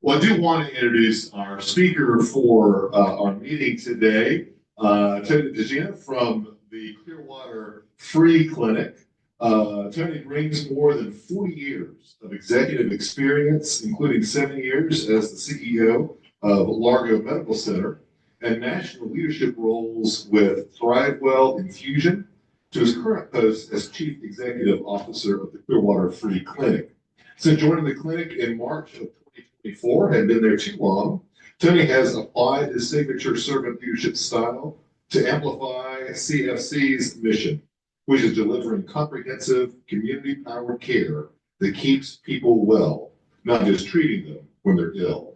Well, I do want to introduce our speaker for our meeting today, Tony Degina from the Clearwater Free Clinic. Tony brings more than 40 years of executive experience, including 7 years as the CEO of Largo Medical Center and national leadership roles with ThriveWell Infusion to his current post as Chief Executive Officer of the Clearwater Free Clinic. Since joining the clinic in March of 2024, had been there too long, Tony has applied his signature servant leadership style to amplify CFC's mission, which is delivering comprehensive community-powered care that keeps people well, not just treating them when they're ill.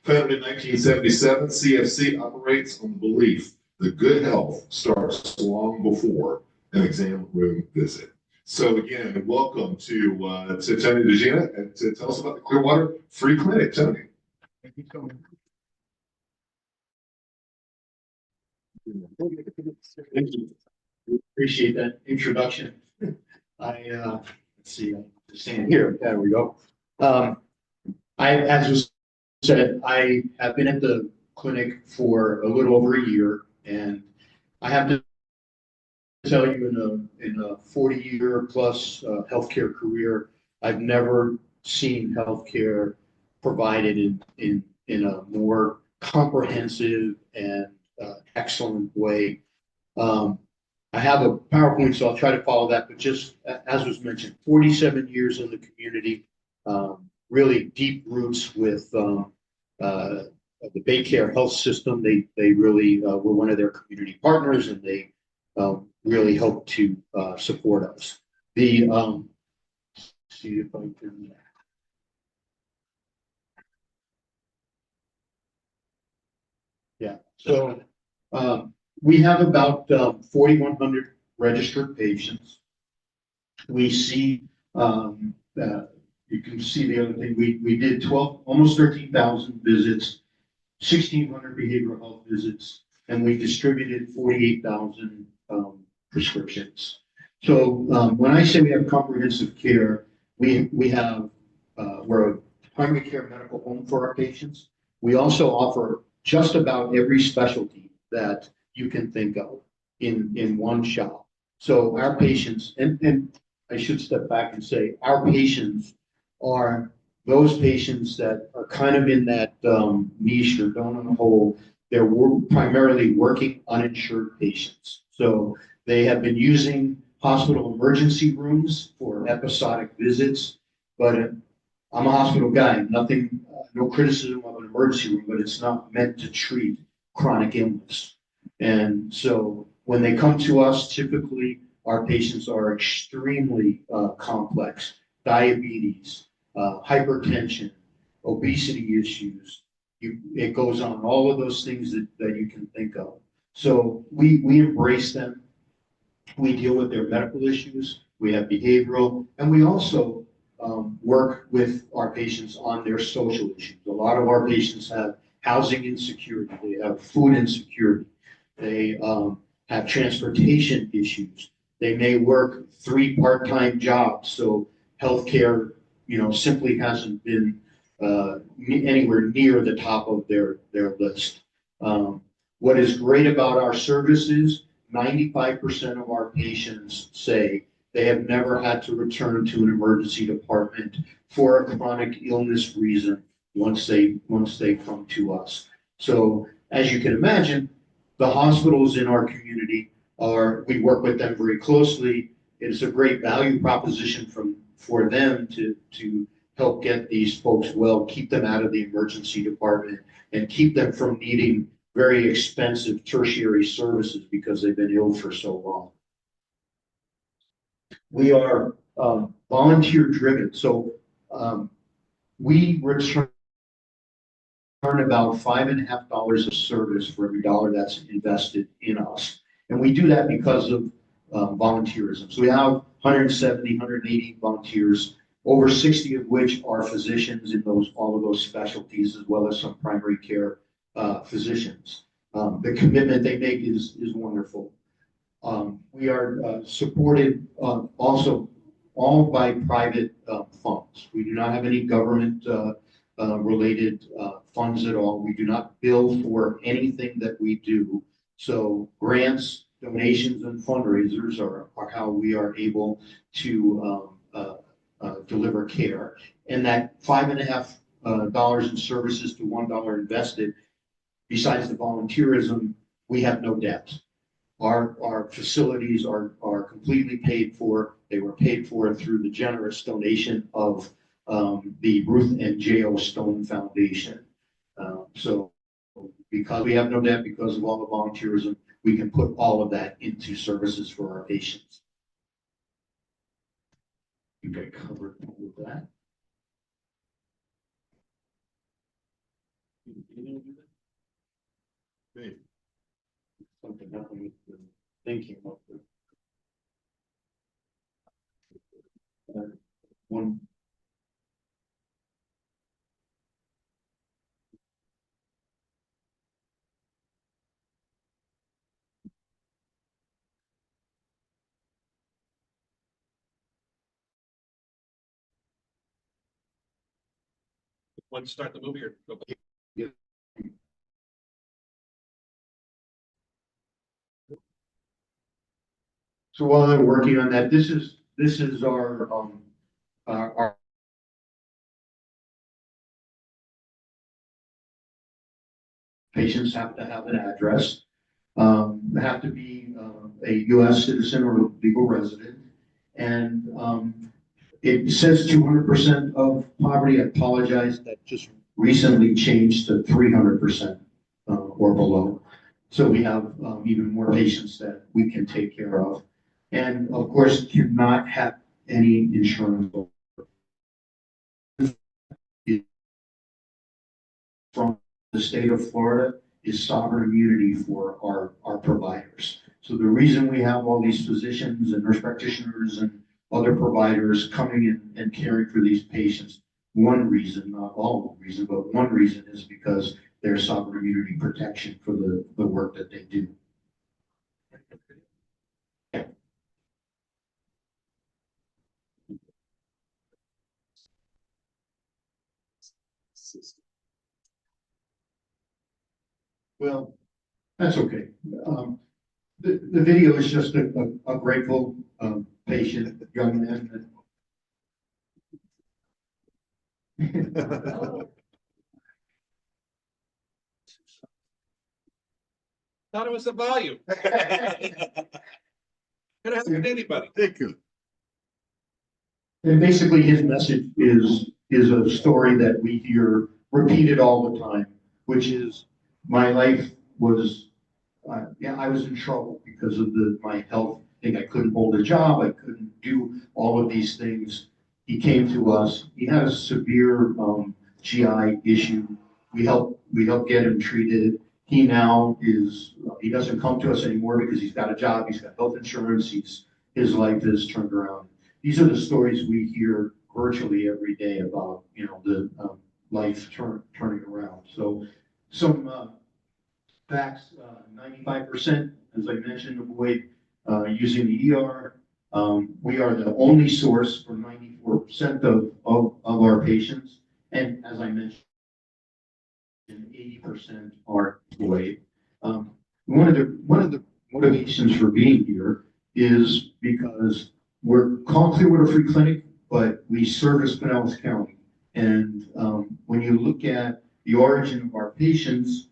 Founded in 1977, CFC operates on the belief that good health starts long before an exam room visit. So again, welcome to Tony Degina and to tell us about the Clearwater Free Clinic. Tony. Thank you so much. Thank you. Appreciate that introduction. Let's see, I'm stand here. There we go. As was said, I have been at the clinic for a little over a year, and I have to tell you, in a 40-year plus healthcare career, I've never seen healthcare provided in a more comprehensive and excellent way. I have a PowerPoint, so I'll try to follow that, but just as was mentioned, 47 years in the community, really deep roots with the Baycare Health System. They really were one of their community partners, and they really helped to support us. See if I can. Yeah, so we have about 4,100 registered patients. We see, you can see the other thing, we did almost 13,000 visits, 1,600 behavioral health visits, and we distributed 48,000 prescriptions. So when I say we have comprehensive care, we have, we're a primary care medical home for our patients. We also offer just about every specialty that you can think of in one shop. So our patients, and I should step back and say, our patients are those patients that are kind of in that niche or donut hole. They're primarily working uninsured patients. So they have been using hospital emergency rooms for episodic visits, but I'm a hospital guy, nothing, no criticism of an emergency room, but it's not meant to treat chronic illness. And so when they come to us, typically our patients are extremely complex: diabetes, hypertension, obesity issues. It goes on, all of those things that you can think of. So we embrace them. We deal with their medical issues. We have behavioral, and we also work with our patients on their social issues. A lot of our patients have housing insecurity. They have food insecurity. They have transportation issues. They may work 3 part-time jobs. So healthcare, simply hasn't been anywhere near the top of their list. What is great about our services, 95% of our patients say they have never had to return to an emergency department for a chronic illness reason once they come to us. So as you can imagine, the hospitals in our community we work with them very closely. It is a great value proposition for them to help get these folks well, keep them out of the emergency department, and keep them from needing very expensive tertiary services because they've been ill for so long. We are volunteer driven, so we return about $5.50 of service for every dollar that's invested in us. And we do that because of volunteerism. So we have 170, 180 volunteers, over 60 of which are physicians in all of those specialties, as well as some primary care physicians. The commitment they make is wonderful. We are supported also all by private funds. We do not have any government related funds at all. We do not bill for anything that we do. So grants, donations, and fundraisers are how we are able to deliver care. And that $5.50 in services to $1 invested, besides the volunteerism, we have no debt. Our facilities are completely paid for. They were paid for through the generous donation of the Ruth and J.O. Stone Foundation. So because we have no debt, because of all the volunteerism, we can put all of that into services for our patients. I think I covered all of that. Great. Something happened with the thinking of the one. Want to start the movie or go back? Yeah. So while I'm working on that, this is our patients have to have an address, have to be a U.S. citizen or legal resident, and it says 200% of poverty. I apologize, that just recently changed to 300% or below. So we have even more patients that we can take care of. And of course, cannot have any insurance from the state of Florida is sovereign immunity for our providers. So the reason we have all these physicians and nurse practitioners and other providers coming in and caring for these patients, one reason, not all the reason, but one reason is because there's sovereign immunity protection for the work that they do. Well, that's okay. The video is just a grateful patient, young man. Thought it was the volume. Could have happened to anybody. Thank you. And basically his message is a story that we hear repeated all the time, which is my life was, I was in trouble because of my health thing. I couldn't hold a job. I couldn't do all of these things. He came to us. He had a severe GI issue. We helped get him treated. He now he doesn't come to us anymore because he's got a job. He's got health insurance. His life is turned around. These are the stories we hear virtually every day about, the life turning around. So some facts, 95%, as I mentioned, avoid using the ER. We are the only source for 94% of our patients. And as I mentioned, 80% are employed. One of the motivations for being here is because we're called Clearwater Free Clinic, but we service Pinellas County. And when you look at the origin of our patients,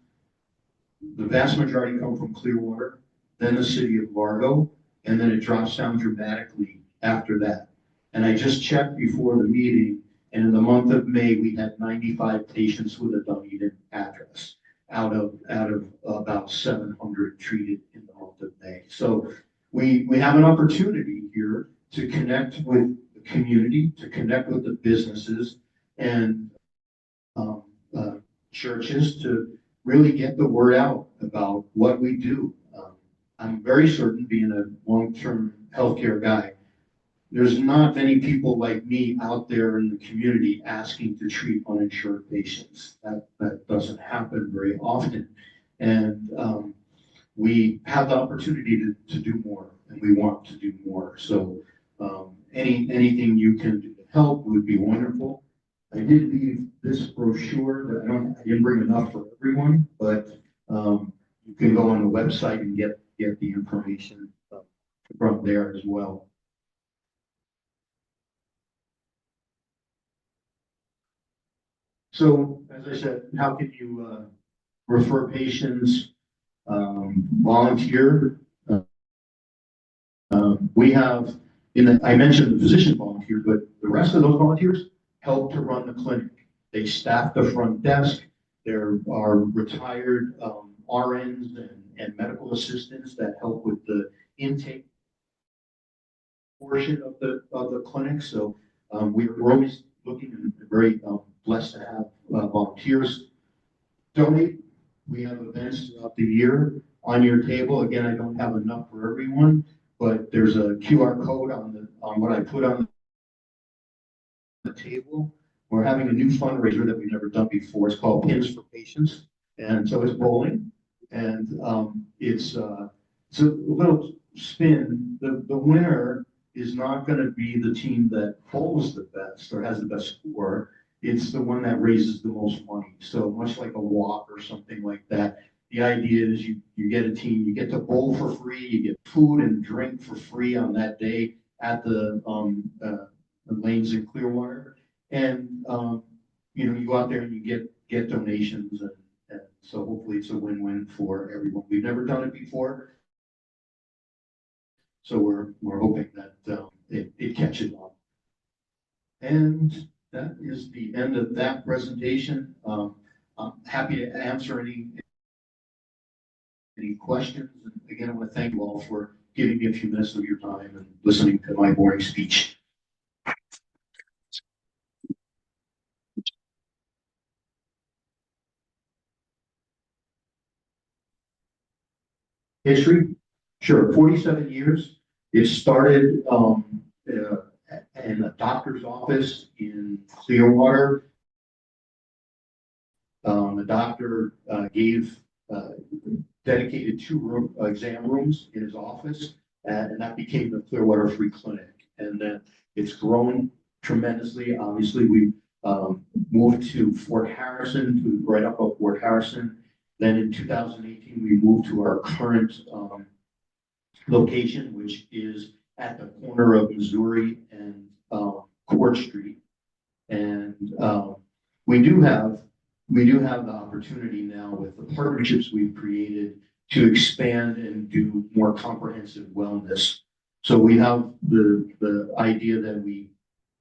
the vast majority come from Clearwater, then the city of Largo, and then it drops down dramatically after that. And I just checked before the meeting, and in the month of May, we had 95 patients with a Dunedin address out of about 700 treated in the month of May. So we have an opportunity here to connect with the community, to connect with the businesses and churches to really get the word out about what we do. I'm very certain, being a long-term healthcare guy, there's not many people like me out there in the community asking to treat uninsured patients. That doesn't happen very often. And we have the opportunity to do more, and we want to do more. So anything you can do to help would be wonderful. I did leave this brochure that I didn't bring enough for everyone, but you can go on the website and get the information from there as well. So, as I said, how can you refer patients, volunteer? We have, I mentioned the physician volunteer, but the rest of those volunteers help to run the clinic. They staff the front desk. There are retired RNs and medical assistants that help with the intake portion of the clinic. So we're always looking and very blessed to have volunteers donate. We have events throughout the year on your table. Again, I don't have enough for everyone, but there's a QR code on what I put on the table. We're having a new fundraiser that we've never done before. It's called Pins for Patients, and so it's bowling, and it's a little spin. The winner is not going to be the team that bowls the best or has the best score. It's the one that raises the most money. So much like a walk or something like that. The idea is you get a team, you get to bowl for free, you get food and drink for free on that day at the lanes in Clearwater. And, you go out there and you get donations. And so hopefully it's a win-win for everyone. We've never done it before. So we're hoping that it catches on. And that is the end of that presentation. I'm happy to answer any questions. And again, I want to thank you all for giving me a few minutes of your time and listening to my boring speech. History? Sure, 47 years. It started in a doctor's office in Clearwater. The doctor dedicated 2 exam rooms in his office, and that became the Clearwater Free Clinic. And then it's grown tremendously. Obviously, we moved to Fort Harrison, right up of Fort Harrison. Then in 2018, we moved to our current location, which is at the corner of Missouri and Court Street. And we do have the opportunity now with the partnerships we've created to expand and do more comprehensive wellness. So we have the idea that we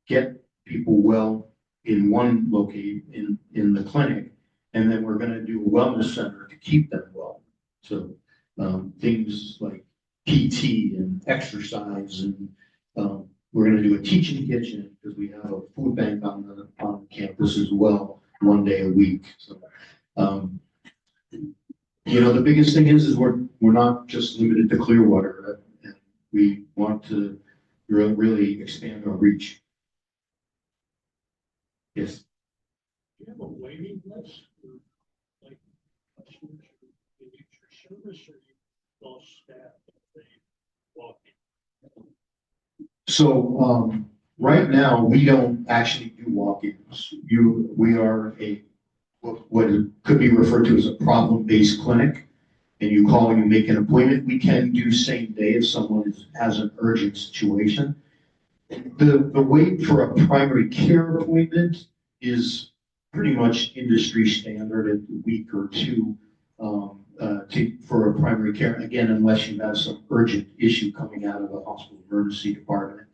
get people well in one location in the clinic, and then we're going to do a wellness center to keep them well. So things like PT and exercise, and we're going to do a teaching kitchen because we have a food bank on campus as well, 1 day a week. So, the biggest thing is we're not just limited to Clearwater, and we want to really expand our reach. Yes. Do you have a waiting list for like customers who need your service, or you all staff that they walk in? So right now we don't actually do walk-ins. We are what could be referred to as a problem-based clinic, and you call and you make an appointment. We can do same day if someone has an urgent situation. The wait for a primary care appointment is pretty much industry standard, a week or 2 for a primary care, again, unless you have some urgent issue coming out of a hospital emergency department.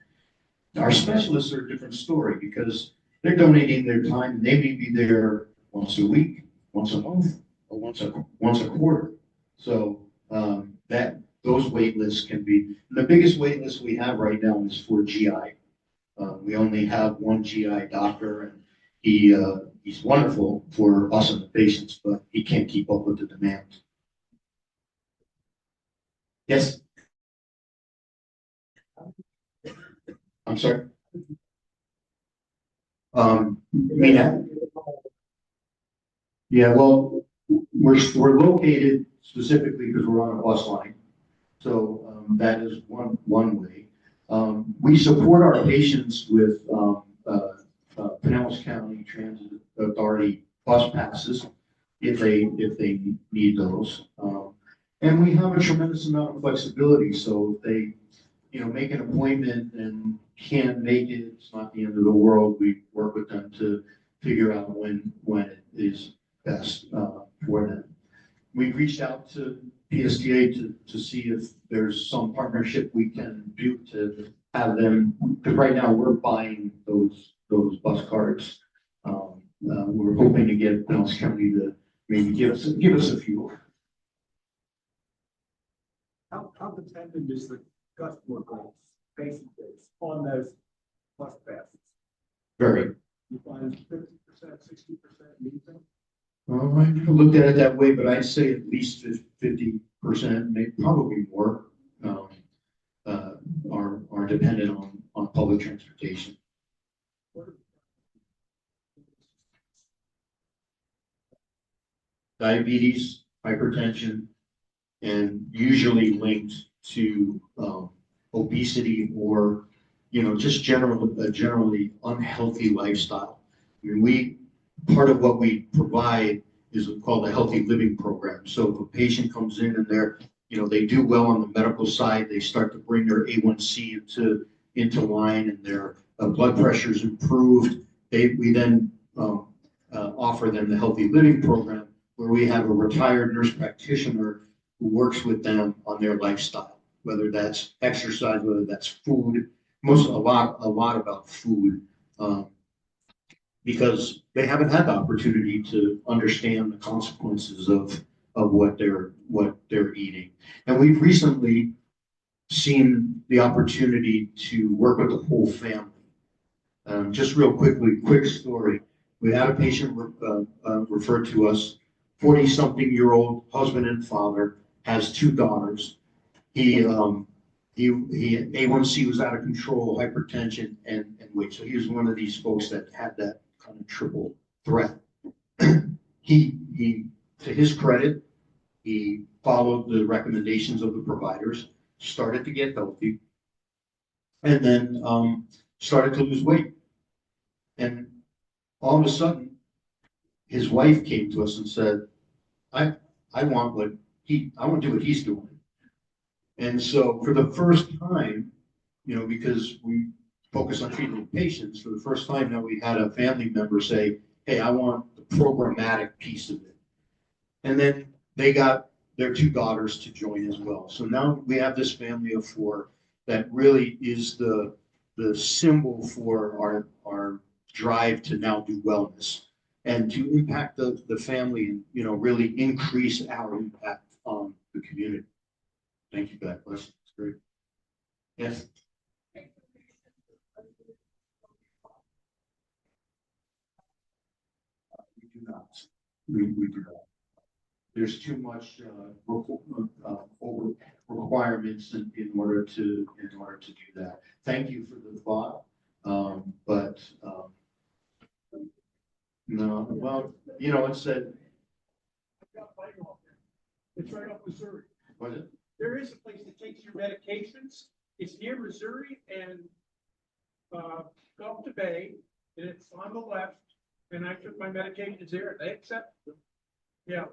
Our specialists are a different story because they're donating their time, and they may be there once a week, once a month, or once a quarter. So those wait lists can be, the biggest wait list we have right now is for GI. We only have 1 GI doctor, and he's wonderful for us and the patients, but he can't keep up with the demand. Yes? I'm sorry? Yeah, well, we're located specifically because we're on a bus line. So that is one way. We support our patients with Pinellas County Transit Authority bus passes if they need those. And we have a tremendous amount of flexibility. So if they, make an appointment and can't make it, it's not the end of the world. We work with them to figure out when it is best for them. We've reached out to PSTA to see if there's some partnership we can do to have them, because right now we're buying those bus cards. We're hoping to get Pinellas County to maybe give us a few. How dependent is the customer base on those bus passes? Very. You find 50%, 60% need them? I never looked at it that way, but I'd say at least 50%, maybe probably more, are dependent on public transportation. Diabetes, hypertension, and usually linked to obesity or, just generally unhealthy lifestyle. I mean, part of what we provide is called a healthy living program. So if a patient comes in and they do well on the medical side, they start to bring their A1C into line and their blood pressure is improved. We then offer them the healthy living program, where we have a retired nurse practitioner who works with them on their lifestyle, whether that's exercise, whether that's food, a lot about food, because they haven't had the opportunity to understand the consequences of what they're eating. And we've recently seen the opportunity to work with the whole family. Just real quick story. We had a patient referred to us, 40-something-year-old husband and father, has 2 daughters. He A1C was out of control, hypertension and weight. So he was one of these folks that had that kind of triple threat. He to his credit, he followed the recommendations of the providers, started to get healthy, and then started to lose weight. And all of a sudden, his wife came to us and said, I want to do what he's doing. And so for the first time, because we focus on treating patients, for the first time now we had a family member say, hey, I want the programmatic piece of it. And then they got their 2 daughters to join as well. So now we have this family of 4 that really is the symbol for our drive to now do wellness and to impact the family and, really increase our impact on the community. Thank you for that question. It's great. Yes. We do not. We do not. There's too much over requirements in order to do that. Thank you for the thought, but no. Well, it's that. It's right off Missouri. Was it? There is a place that takes your medications. It's near Missouri and Gulf to Bay, and it's on the left. And I took my medications there. They accept them. Yeah.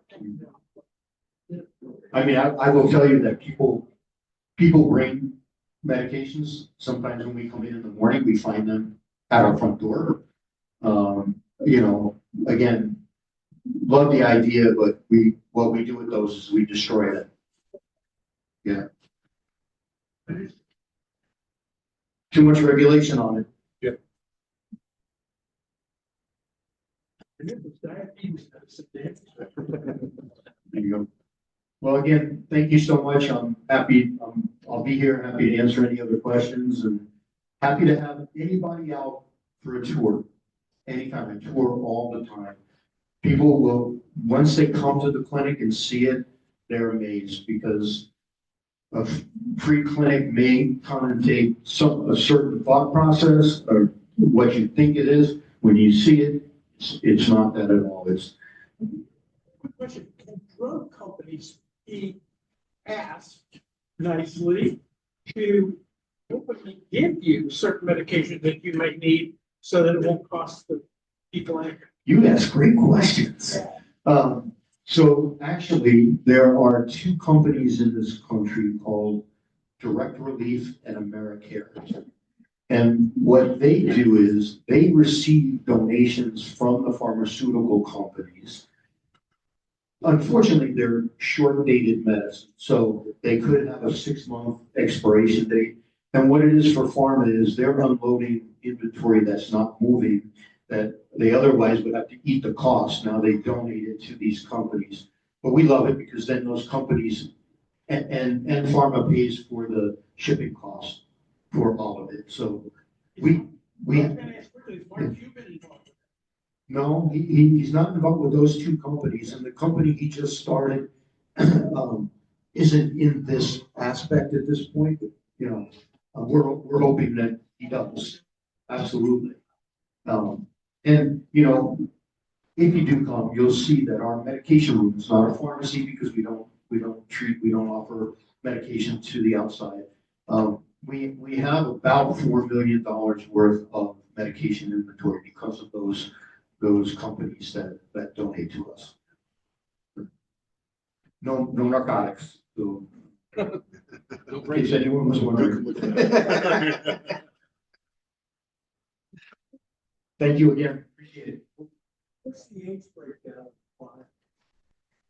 I mean, I will tell you that people bring medications. Sometimes when we come in the morning, we find them at our front door. Again, love the idea, but what we do with those is we destroy them. Yeah. Too much regulation on it. And it was diabetes medicine. There you go. Well, again, thank you so much. I'm happy. I'll be here, happy to answer any other questions, and happy to have anybody out for a tour. Anytime, I tour all the time. People will, once they come to the clinic and see it, they're amazed, because a free clinic may connotate a certain thought process or what you think it is. When you see it, it's not that at all. It's. Quick question: can drug companies be asked nicely to openly give you certain medication that you may need, so that it won't cost the people anything? You ask great questions. So actually, there are two companies in this country called Direct Relief and AmeriCare. And what they do is they receive donations from the pharmaceutical companies. Unfortunately, they're short-dated medicine, so they could have a 6-month expiration date. And what it is for pharma is they're unloading inventory that's not moving, that they otherwise would have to eat the cost. Now they donate it to these companies. But we love it because then those companies and pharma pays for the shipping cost for all of it. So we, I was gonna ask quickly, Mark, you've been involved. no, he's not involved with those two companies, and the company he just started isn't in this aspect at this point, but, you know, we're hoping that he does, absolutely. And, you know, if you do come, you'll see that our medication room is not a pharmacy because we don't offer medication to the outside. We have about $4 million worth of medication inventory because of those companies that donate to us. No narcotics, so, in case anyone was wondering. Thank you again, appreciate it. What's the age breakdown?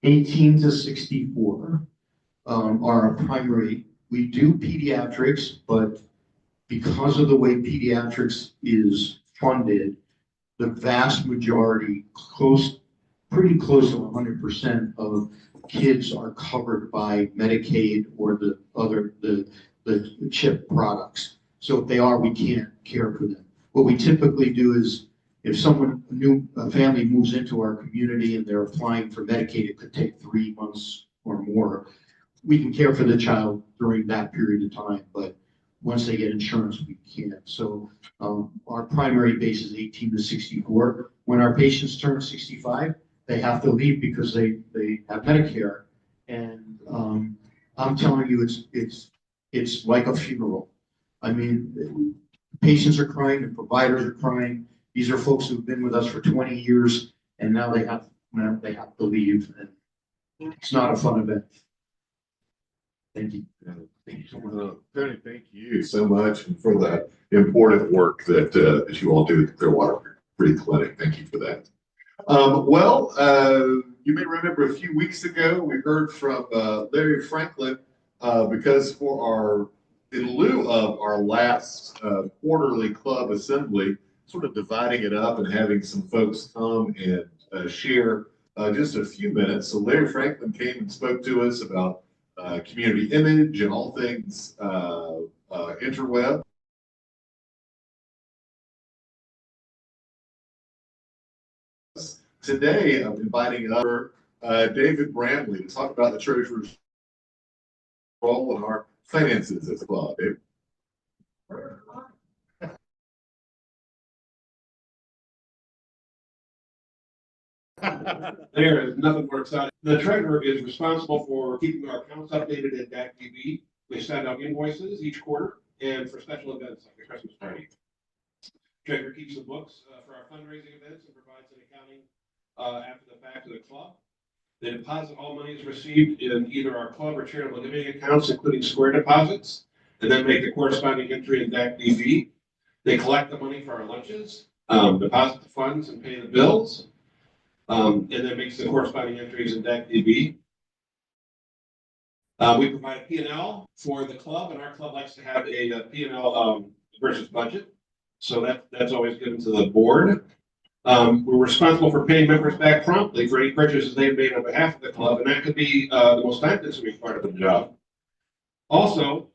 18 to 64 are our primary. We do pediatrics, but because of the way pediatrics is funded, the vast majority, pretty close to 100% of kids are covered by Medicaid or the CHIP products. So if they are, we can't care for them. What we typically do is if a family moves into our community and they're applying for Medicaid, it could take 3 months or more. We can care for the child during that period of time, but once they get insurance, we can't. So our primary base is 18 to 64. When our patients turn 65, they have to leave because they have Medicare. And I'm telling you, it's like a funeral. I mean, patients are crying, the providers are crying. These are folks who've been with us for 20 years, and now they have to leave. And it's not a fun event. Thank you. Thank you so much. Tony, thank you so much for the important work that you all do at the Clearwater Free Clinic. Thank you for that. You may remember a few weeks ago, we heard from Larry Franklin because in lieu of our last quarterly club assembly, sort of dividing it up and having some folks come and share just a few minutes. So Larry Franklin came and spoke to us about community image and all things interweb. Today, I'm inviting David Bramley to talk about the treasurer's role in our finances as well. David. There is nothing more exciting. The treasurer is responsible for keeping our accounts updated in DAC-DB. We send out invoices each quarter and for special events like the Christmas party. Treasurer keeps the books for our fundraising events and provides an accounting after the fact to the club. They deposit all monies received in either our club or charitable giving accounts, including square deposits, and then make the corresponding entry in DAC-DB. They collect the money for our lunches, deposit the funds and pay the bills. And then makes the corresponding entries in DAC-DB. We provide a P&L for the club, and our club likes to have a P&L versus budget. So that's always given to the board. We're responsible for paying members back promptly for any purchases they've made on behalf of the club, and that could be the most time-consuming part of the job. Also,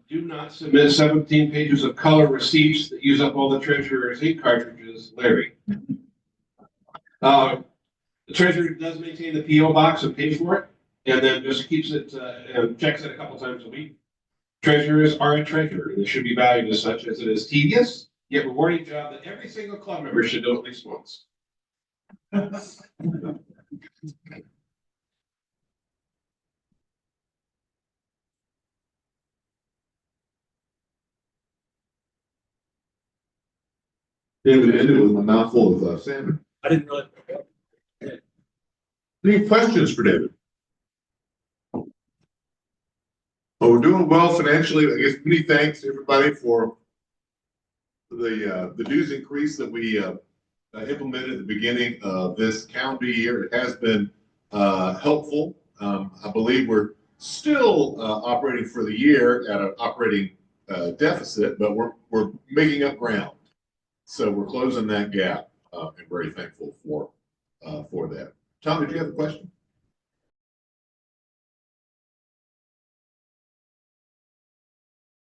do not submit 17 pages of color receipts that use up all the treasurer's ink cartridges, Larry. The treasurer does maintain the PO box and pays for it, and then just keeps it and checks it a couple times a week. Treasurers are a treasurer, and they should be valued as such, as it is tedious yet rewarding job that every single club member should do at least once. David ended with a mouthful of salmon. I didn't really. Any questions for David? Well, we're doing well financially. I guess many thanks to everybody for the dues increase that we implemented at the beginning of this calendar year. It has been helpful. I believe we're still operating for the year at an operating deficit, but we're making up ground. So we're closing that gap, and very thankful for that. Tom, did you have a question?